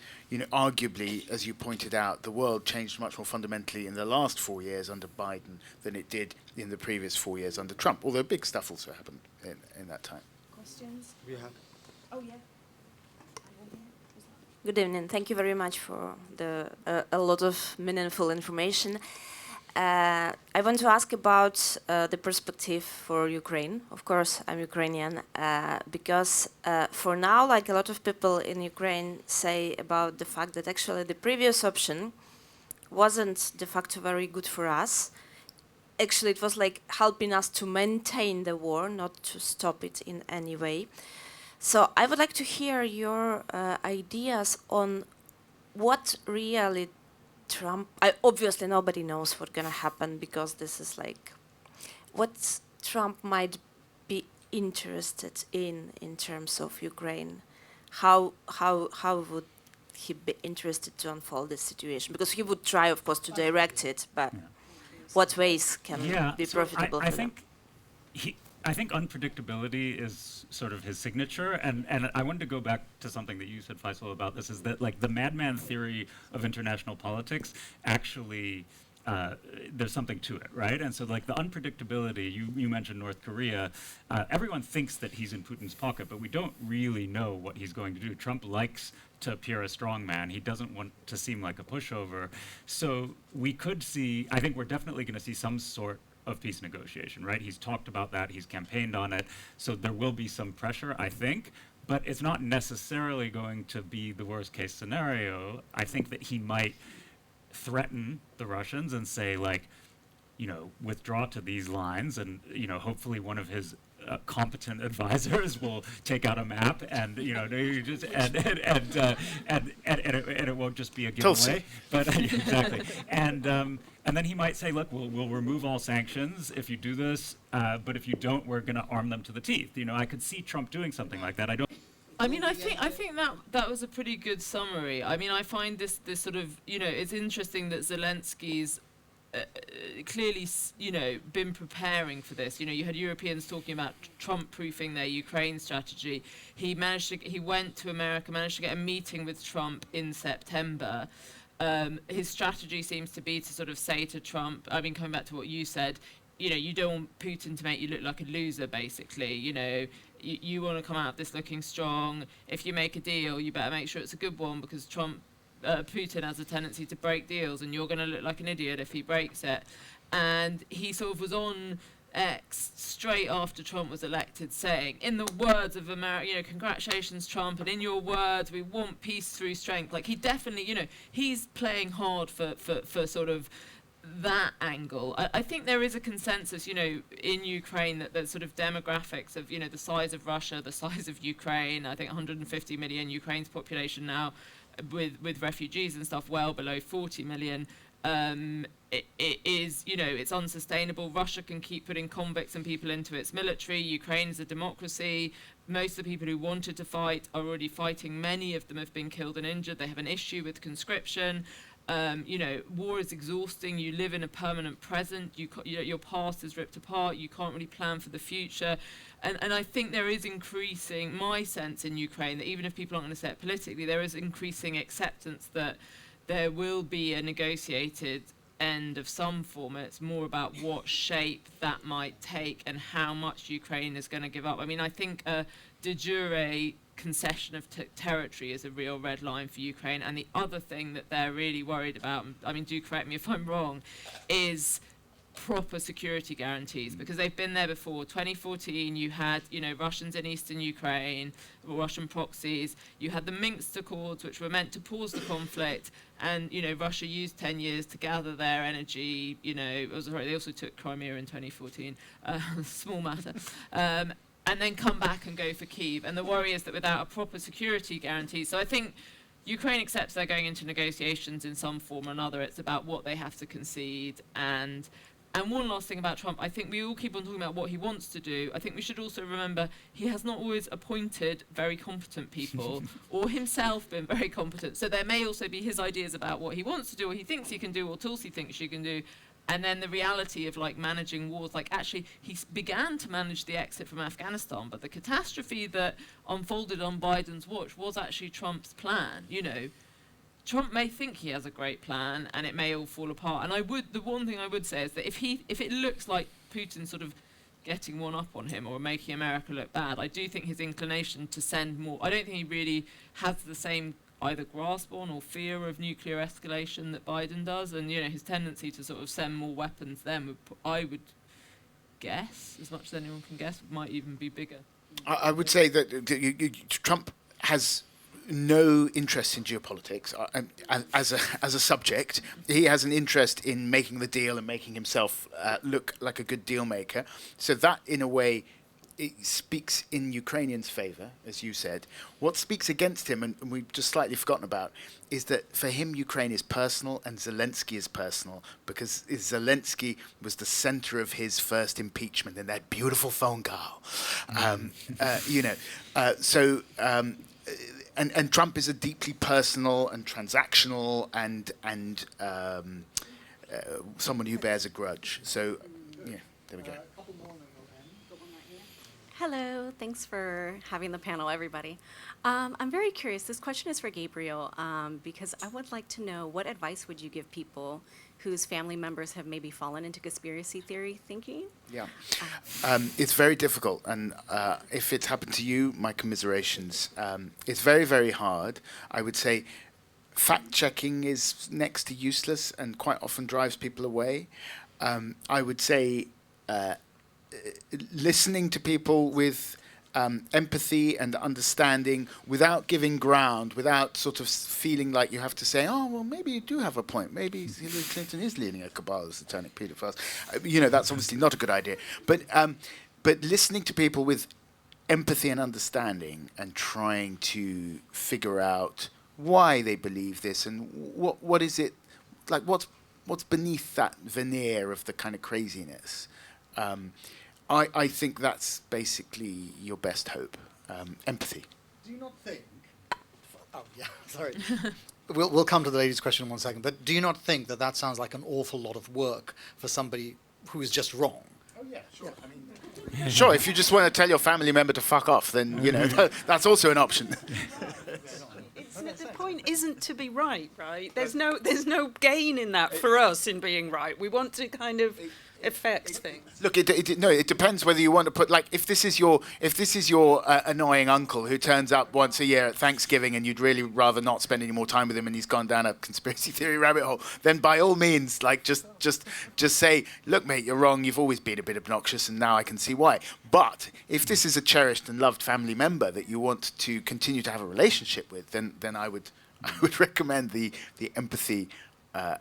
arguably, as you pointed out, the world changed much more fundamentally in the last 4 years under Biden than it did in the previous 4 years under Trump. Although big stuff also happened in that time. Questions? Yeah. Oh yeah. Good evening. Thank you very much for a lot of meaningful information. I want to ask about the perspective for Ukraine. Of course, I'm Ukrainian, because for now, like a lot of people in Ukraine say about the fact that actually the previous option wasn't de facto very good for us. actually it was like helping us to maintain the war, not to stop it in any way. So I would like to hear your ideas on what really Trump, obviously nobody knows what's going to happen, because this is like what Trump might be interested in terms of Ukraine. How would he be interested to unfold this situation? Because he would try, of course, to direct it, but what ways can be profitable for them? I think unpredictability is sort of his signature, and I wanted to go back to something that you said, Faisal, about this, is that like the madman theory of international politics actually, there's something to it, right? And so like the unpredictability, you mentioned North Korea, everyone thinks that he's in Putin's pocket, but we don't really know what he's going to do. Trump likes to appear a strong man. He doesn't want to seem like a pushover. So we could see, I think we're definitely going to see some sort of peace negotiation, right? He's talked about that, he's campaigned on it, so there will be some pressure, I think, but it's not necessarily going to be the worst case scenario. I think that he might threaten the Russians and say, like, you know, withdraw to these lines, and, you know, hopefully one of his competent advisors will take out a map, and you know, just and it won't just be a giveaway. But exactly, and then he might say, look, we'll remove all sanctions if you do this, but if you don't, we're going to arm them to the teeth. You know, I could see Trump doing something like that. I mean, I think that was a pretty good summary. I mean, I find this sort of, you know, it's interesting that Zelensky's clearly, you know, been preparing for this. You know, you had Europeans talking about Trump-proofing their Ukraine strategy. He went to America, managed to get a meeting with Trump in September. His strategy seems to be to sort of say to Trump, I mean, coming back to what you said, you know, you don't want Putin to make you look like a loser, basically. You know, you want to come out of this looking strong. If you make a deal, you better make sure it's a good one, because Putin has a tendency to break deals, and you're going to look like an idiot if he breaks it. And he sort of was on X straight after Trump was elected saying, in the words of America, you know, congratulations, Trump, and in your words, we want peace through strength. Like, he definitely, you know, he's playing hard for sort of that angle. I think there is a consensus, you know, in Ukraine that there's sort of demographics of, you know, the size of Russia, the size of Ukraine. I think 150 million, Ukraine's population now, with refugees and stuff, well below 40 million. It is, you know, it's unsustainable. Russia can keep putting convicts and people into its military. Ukraine is a democracy. Most of the people who wanted to fight are already fighting. Many of them have been killed and injured. They have an issue with conscription. You know, war is exhausting. You live in a permanent present. Your past is ripped apart. You can't really plan for the future. And I think there is increasing, my sense in Ukraine, that even if people aren't going to say it politically, there is increasing acceptance that there will be a negotiated end of some form. It's more about what shape that might take and how much Ukraine is going to give up. I mean, I think a de jure concession of territory is a real red line for Ukraine. And the other thing that they're really worried about, I mean, do correct me if I'm wrong, is proper security guarantees, because they've been there before. 2014, you had, you know, Russians in eastern Ukraine, Russian proxies. You had the Minsk Accords, which were meant to pause the conflict, and, you know, Russia used 10 years to gather their energy. You know, they also took Crimea in 2014, small matter. And then come back and go for Kyiv. And the worry is that without a proper security guarantee, so I think Ukraine accepts they're going into negotiations in some form or another. It's about what they have to concede. And one last thing about Trump, I think we all keep on talking about what he wants to do. I think we should also remember he has not always appointed very competent people or himself been very competent. So there may also be his ideas about what he wants to do, or he thinks he can do, or Tulsi thinks she can do. And then the reality of, like, managing wars, like, actually, he began to manage the exit from Afghanistan, but the catastrophe that unfolded on Biden's watch was actually Trump's plan. You know, Trump may think he has a great plan, and it may all fall apart. And the one thing I would say is that if it looks like Putin's sort of getting one up on him or making America look bad, I do think his inclination to send more, I don't think he really has the same either grasp on or fear of nuclear escalation that Biden does, and, you know, his tendency to sort of send more weapons then I would guess, as much as anyone can guess, might even be bigger. I would say that Trump has no interest in geopolitics as a subject. He has an interest in making the deal and making himself look like a good deal maker. So that, in a way, it speaks in Ukrainians' favour, as you said. What speaks against him, and we've just slightly forgotten about, is that for him Ukraine is personal and Zelensky is personal, because Zelensky was the centre of his first impeachment and that beautiful phone call. And Trump is a deeply personal and transactional and someone who bears a grudge. So, yeah, there we go. Hello, thanks for having the panel, everybody. I'm very curious. This question is for Gabriel, because I would like to know, what advice would you give people whose family members have maybe fallen into conspiracy theory thinking? Yeah, it's very difficult, and if it's happened to you, my commiserations. It's very, very hard. I would say fact-checking is next to useless and quite often drives people away. I would say listening to people with empathy and understanding without giving ground, without sort of feeling like you have to say, oh, well, maybe you do have a point. Maybe Hillary Clinton is leading a cabal of satanic pedophiles. That's obviously not a good idea. But listening to people with empathy and understanding and trying to figure out why they believe this and what is it, like what's beneath that veneer of the kind of craziness. I think that's basically your best hope. Empathy. Do you not think? Oh yeah, sorry. We'll come to the lady's question in 1 second. But do you not think that sounds like an awful lot of work for somebody who is just wrong? Oh yeah, sure. Yeah. I mean, sure. If you just want to tell your family member to fuck off, then that's also an option. The point isn't to be right? There's no gain in that for us in being right. We want to kind of affect things. Look, it depends whether you want to put, like, if this is your annoying uncle who turns up once a year at Thanksgiving and you'd really rather not spend any more time with him and he's gone down a conspiracy theory rabbit hole, then by all means, like, just say, look, mate, you're wrong. You've always been a bit obnoxious, and now I can see why. But if this is a cherished and loved family member that you want to continue to have a relationship with, then I would recommend the empathy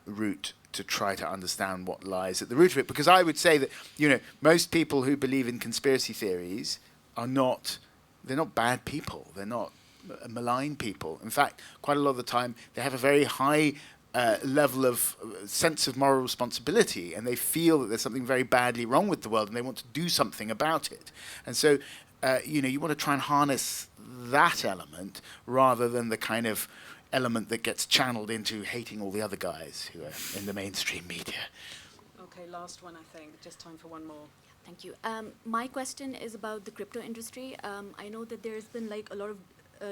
route to try to understand what lies at the root of it. Because I would say that, most people who believe in conspiracy theories they're not bad people. They're not malign people. In fact, quite a lot of the time, they have a very high level of sense of moral responsibility, and they feel that there's something very badly wrong with the world, and they want to do something about it. And so, you want to try and harness that element rather than the kind of element that gets channeled into hating all the other guys who are in the mainstream media. Okay, last one, I think. Just time for one more. Thank you. My question is about the crypto industry. I know that there's been like a lot of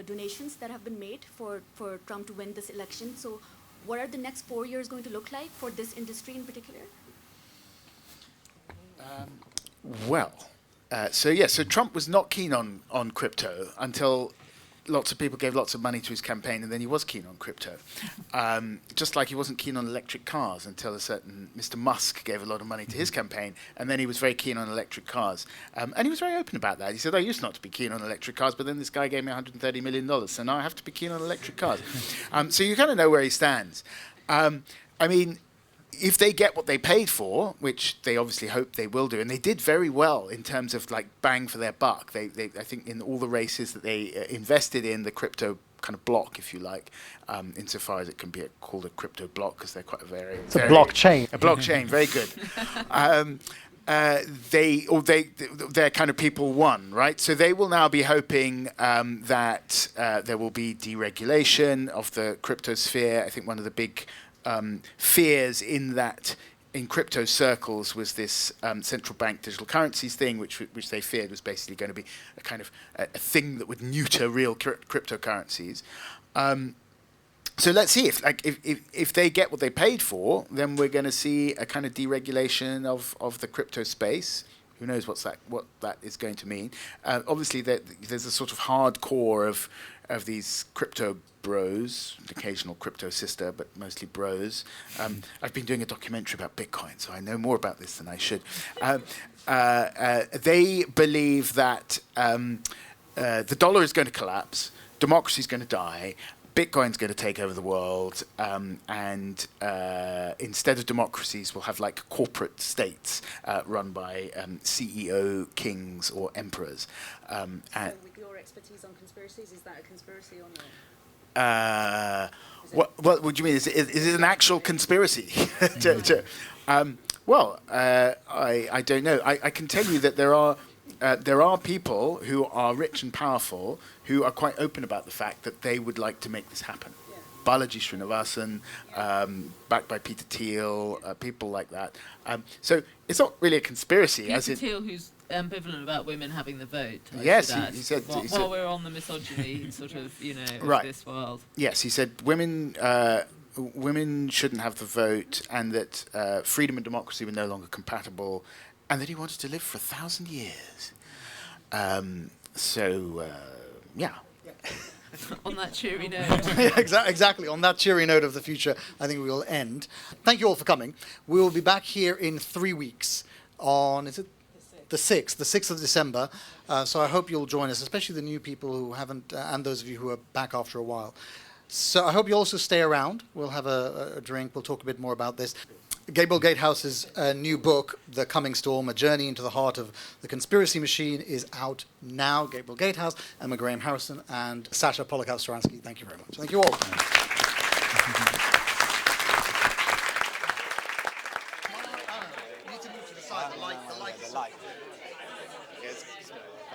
donations that have been made for Trump to win this election. So what are the next 4 years going to look like for this industry in particular? So Trump was not keen on crypto until lots of people gave lots of money to his campaign, and then he was keen on crypto. Just like he wasn't keen on electric cars until a certain Mr. Musk gave a lot of money to his campaign, and then he was very keen on electric cars. And he was very open about that. He said, I used not to be keen on electric cars, but then this guy gave me $130 million, so now I have to be keen on electric cars. So you kind of know where he stands. I mean, if they get what they paid for, which they obviously hope they will do, and they did very well in terms of like bang for their buck. I think in all the races that they invested in, the crypto kind of block, if you like, insofar as it can be called a crypto block, because they're quite It's a blockchain. A blockchain, very good. Their kind of people won, right? So they will now be hoping that there will be deregulation of the crypto sphere. I think one of the big fears in crypto circles was this central bank digital currencies thing, which they feared was basically going to be a kind of a thing that would neuter real cryptocurrencies. So let's see if they get what they paid for, then we're going to see a kind of deregulation of the crypto space. Who knows what that is going to mean? Obviously, there's a sort of hardcore of these crypto bros, an occasional crypto sister, but mostly bros. I've been doing a documentary about Bitcoin, so I know more about this than I should. They believe that the dollar is going to collapse, democracy's going to die. Bitcoin's going to take over the world, and instead of democracies, we'll have like corporate states run by CEO kings or emperors. So with your expertise on conspiracies, is that a conspiracy or not? What do you mean? Is it an actual conspiracy? I don't know. I can tell you that there are people who are rich and powerful who are quite open about the fact that they would like to make this happen. Yeah. Balaji Srinivasan, backed by Peter Thiel, people like that. So it's not really a conspiracy. Peter Thiel, who's ambivalent about women having the vote. Yes, he said. While we're on the misogyny, sort of, right. of this world. Yes, he said women shouldn't have the vote, and that freedom and democracy were no longer compatible, and that he wanted to live for 1,000 years. Yeah. On that cheery note. Yeah, exactly. On that cheery note of the future, I think we will end. Thank you all for coming. We will be back here in 3 weeks on, is it? The 6th of December. So I hope you'll join us, especially the new people who haven't, and those of you who are back after a while. So I hope you also stay around. We'll have a drink. We'll talk a bit more about this. Gabriel Gatehouse's new book, The Coming Storm, A Journey into the Heart of the Conspiracy Machine, is out now. Gabriel Gatehouse, Emma Graham Harrison, and Sasha Polakow-Suransky. Thank you very much. Thank you all.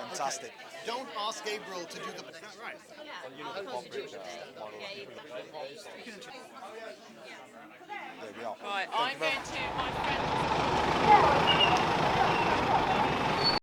Fantastic. Don't ask Gabriel to do the... Right. Right, I'm going to... My friend...